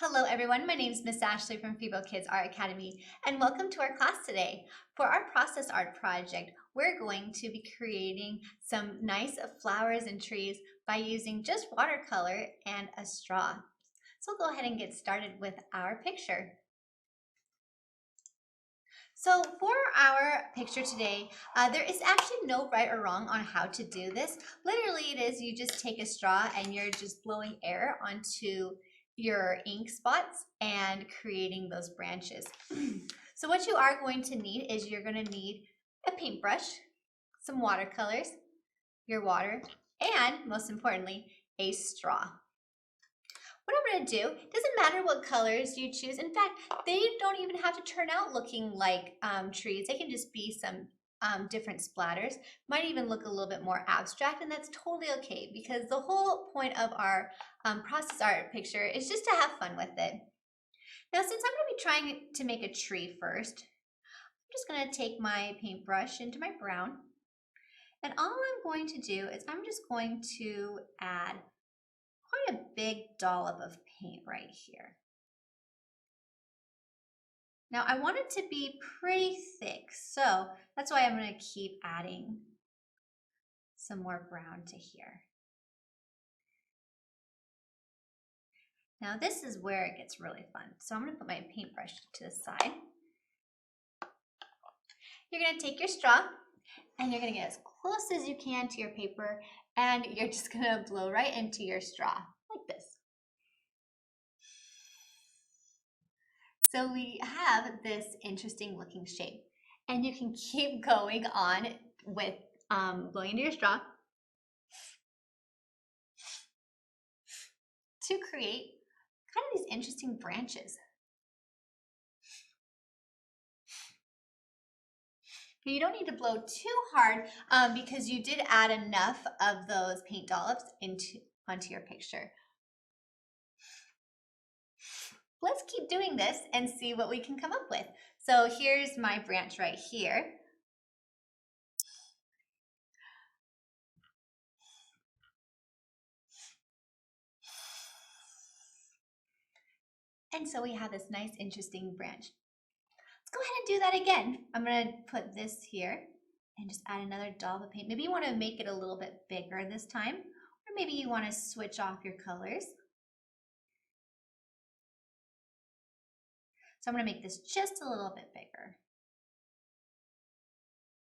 Hello everyone, my name is Miss Ashley from Fibo Kids Art Academy and welcome to our class today. For our process art project, we're going to be creating some nice flowers and trees by using just watercolor and a straw. So we'll go ahead and get started with our picture. So for our picture today, there is actually no right or wrong on how to do this. Literally it is you just take a straw and you're just blowing air onto your ink spots and creating those branches. So what you are going to need is you're going to need a paintbrush, some watercolors, your water, and most importantly, a straw. What I'm going to do, doesn't matter what colors you choose. In fact, they don't even have to turn out looking like trees. They can just be some different splatters. Might even look a little bit more abstract, and that's totally okay because the whole point of our process art picture is just to have fun with it. Now, since I'm going to be trying to make a tree first, I'm just going to take my paintbrush into my brown, and all I'm going to do is I'm just going to add quite a big dollop of paint right here. Now I want it to be pretty thick, so that's why I'm going to keep adding some more brown to here. Now this is where it gets really fun. So I'm going to put my paintbrush to the side. You're going to take your straw and you're going to get as close as you can to your paper, and you're just going to blow right into your straw like this. So we have this interesting looking shape, and you can keep going on with blowing into your straw to create kind of these interesting branches. You don't need to blow too hard because you did add enough of those paint dollops onto your picture. Let's keep doing this and see what we can come up with. So here's my branch right here. And so we have this nice, interesting branch. Let's go ahead and do that again. I'm going to put this here and just add another dollop of paint. Maybe you want to make it a little bit bigger this time, or maybe you want to switch off your colors. So I'm going to make this just a little bit bigger.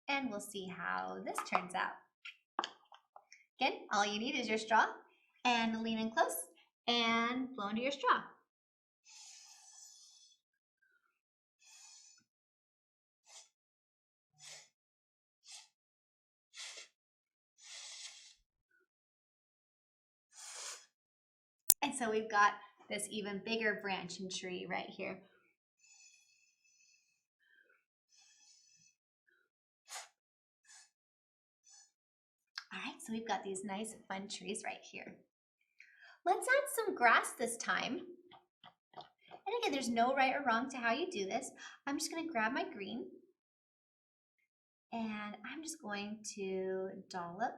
And we'll see how this turns out. Again, all you need is your straw, and lean in close and blow into your straw. And so we've got this even bigger branch and tree right here. All right, so we've got these nice fun trees right here. Let's add some grass this time. And again, there's no right or wrong to how you do this. I'm just going to grab my green and I'm just going to dollop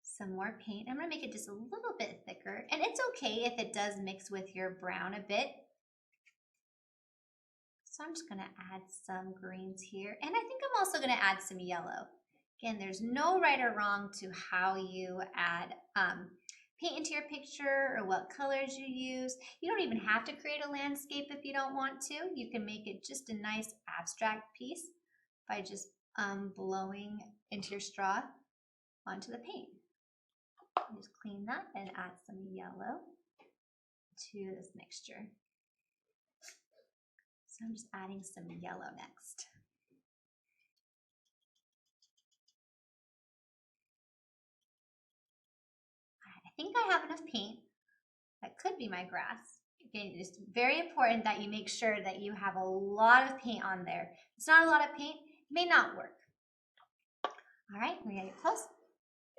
some more paint. I'm going to make it just a little bit thicker, and it's okay if it does mix with your brown a bit. So I'm just going to add some greens here, and I think I'm also going to add some yellow. Again, there's no right or wrong to how you add paint into your picture or what colors you use. You don't even have to create a landscape if you don't want to. You can make it just a nice abstract piece by just blowing into your straw onto the paint. Just clean that and add some yellow to this mixture. So I'm just adding some yellow next. I think I have enough paint. That could be my grass. Again, it's very important that you make sure that you have a lot of paint on there. If it's not a lot of paint, it may not work. All right, we're gonna get close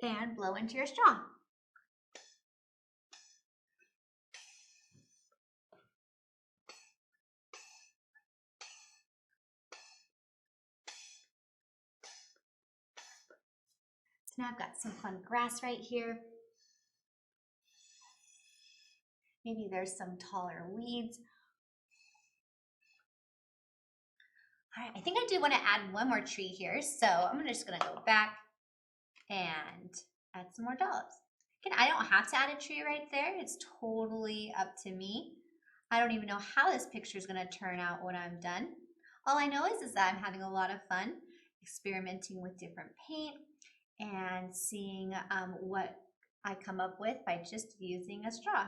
and blow into your straw. So now I've got some fun grass right here. Maybe there's some taller weeds. All right, I think I do want to add one more tree here. So I'm just gonna go back and add some more dollops. Again, I don't have to add a tree right there. It's totally up to me. I don't even know how this picture is gonna turn out when I'm done. All I know is that I'm having a lot of fun experimenting with different paint and seeing what I come up with by just using a straw.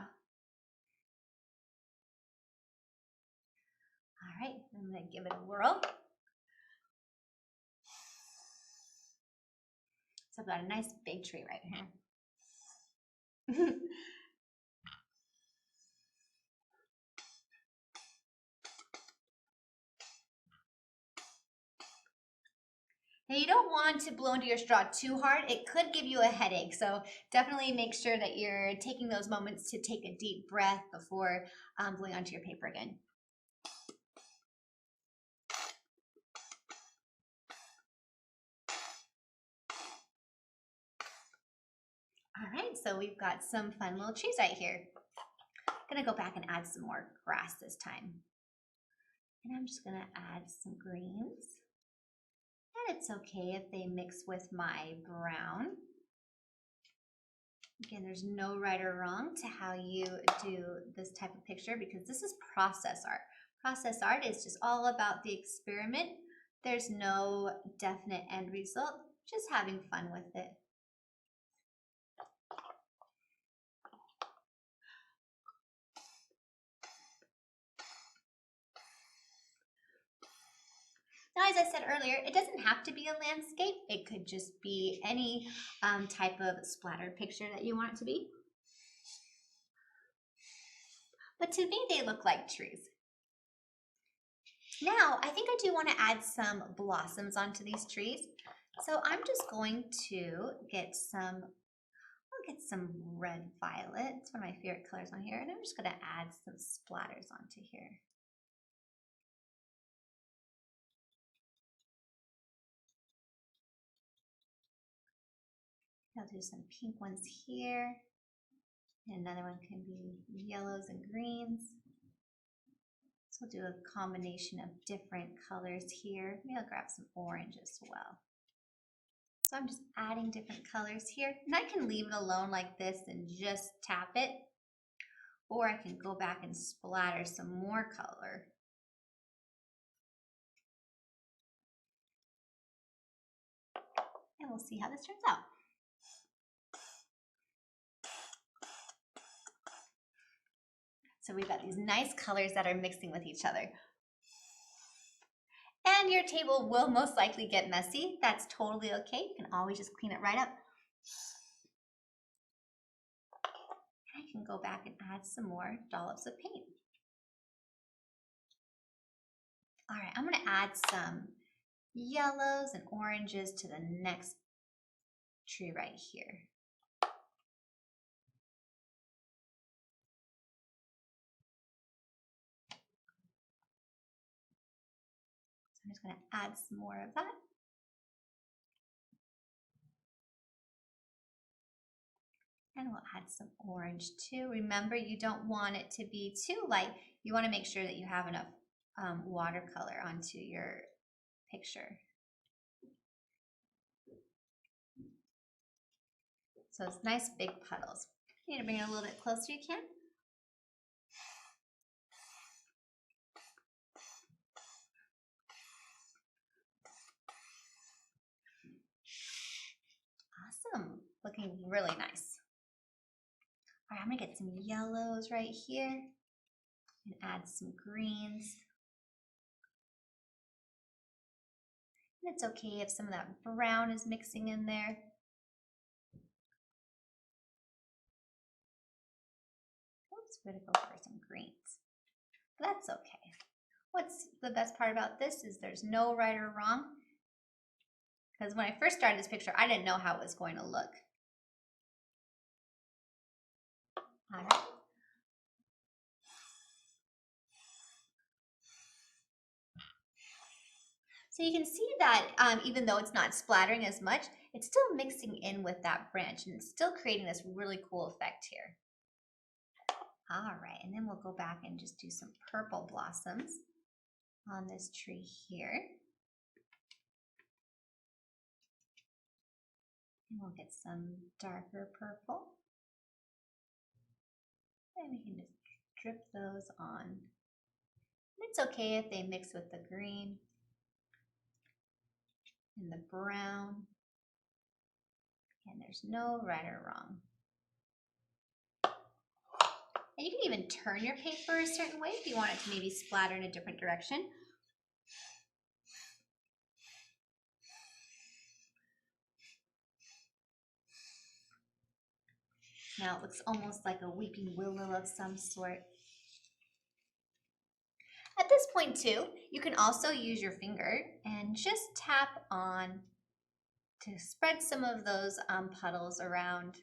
All right, I'm gonna give it a whirl. So I've got a nice big tree right here. Now you don't want to blow into your straw too hard. It could give you a headache. So definitely make sure that you're taking those moments to take a deep breath before blowing onto your paper again. All right, so we've got some fun little trees right here. I'm gonna go back and add some more grass this time. And I'm just gonna add some greens. And it's okay if they mix with my brown. Again, there's no right or wrong to how you do this type of picture because this is process art. Process art is just all about the experiment. There's no definite end result, just having fun with it. Now, as I said earlier, it doesn't have to be a landscape. It could just be any type of splattered picture that you want it to be. But to me, they look like trees. Now, I think I do want to add some blossoms onto these trees. So I'm just going to get some, I'll get some red violet. It's one of my favorite colors on here. And I'm just going to add some splatters onto here. I'll do some pink ones here. And another one can be yellows and greens. So we'll do a combination of different colors here. Maybe I'll grab some orange as well. So I'm just adding different colors here. And I can leave it alone like this and just tap it. Or I can go back and splatter some more color. And we'll see how this turns out. So we've got these nice colors that are mixing with each other. And your table will most likely get messy. That's totally okay. You can always just clean it right up. And I can go back and add some more dollops of paint. All right, I'm gonna add some yellows and oranges to the next tree right here. I'm just going to add some more of that. And we'll add some orange too. Remember, you don't want it to be too light. You want to make sure that you have enough watercolor onto your picture. So it's nice big puddles. You need to bring it a little bit closer, you can. Awesome, looking really nice. All right, I'm gonna get some yellows right here and add some greens. And it's okay if some of that brown is mixing in there. Oops, we're gonna go for some greens. But that's okay. What's the best part about this is there's no right or wrong. Because when I first started this picture, I didn't know how it was going to look. All right. So you can see that even though it's not splattering as much, it's still mixing in with that branch and it's still creating this really cool effect here. All right, and then we'll go back and just do some purple blossoms on this tree here. And we'll get some darker purple. And we can just drip those on. And it's okay if they mix with the green and the brown. And there's no right or wrong. And you can even turn your paper a certain way if you want it to maybe splatter in a different direction. Now it looks almost like a weeping willow of some sort. At this point too, you can also use your finger and just tap on to spread some of those puddles around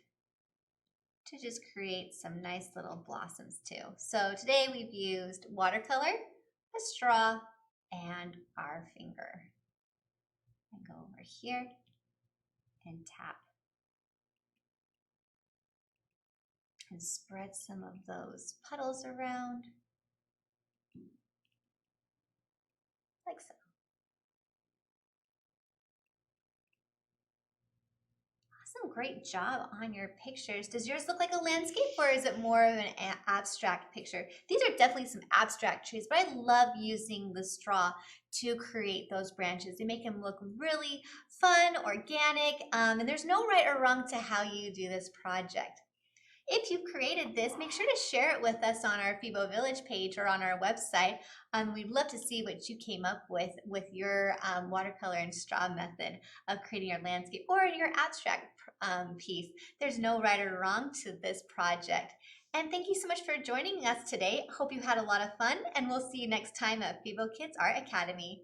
to just create some nice little blossoms too. So today we've used watercolor, a straw, and our finger. And go over here and tap and spread some of those puddles around like so. Awesome, great job on your pictures. Does yours look like a landscape or is it more of an abstract picture? These are definitely some abstract trees, but I love using the straw to create those branches. They make them look really fun, organic, and there's no right or wrong to how you do this project. If you created this, make sure to share it with us on our Fibo Village page or on our website. We'd love to see what you came up with your watercolor and straw method of creating your landscape or your abstract piece. There's no right or wrong to this project. And thank you so much for joining us today. Hope you had a lot of fun, and we'll see you next time at Fibo Kids Art Academy.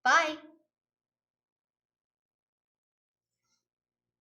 Bye!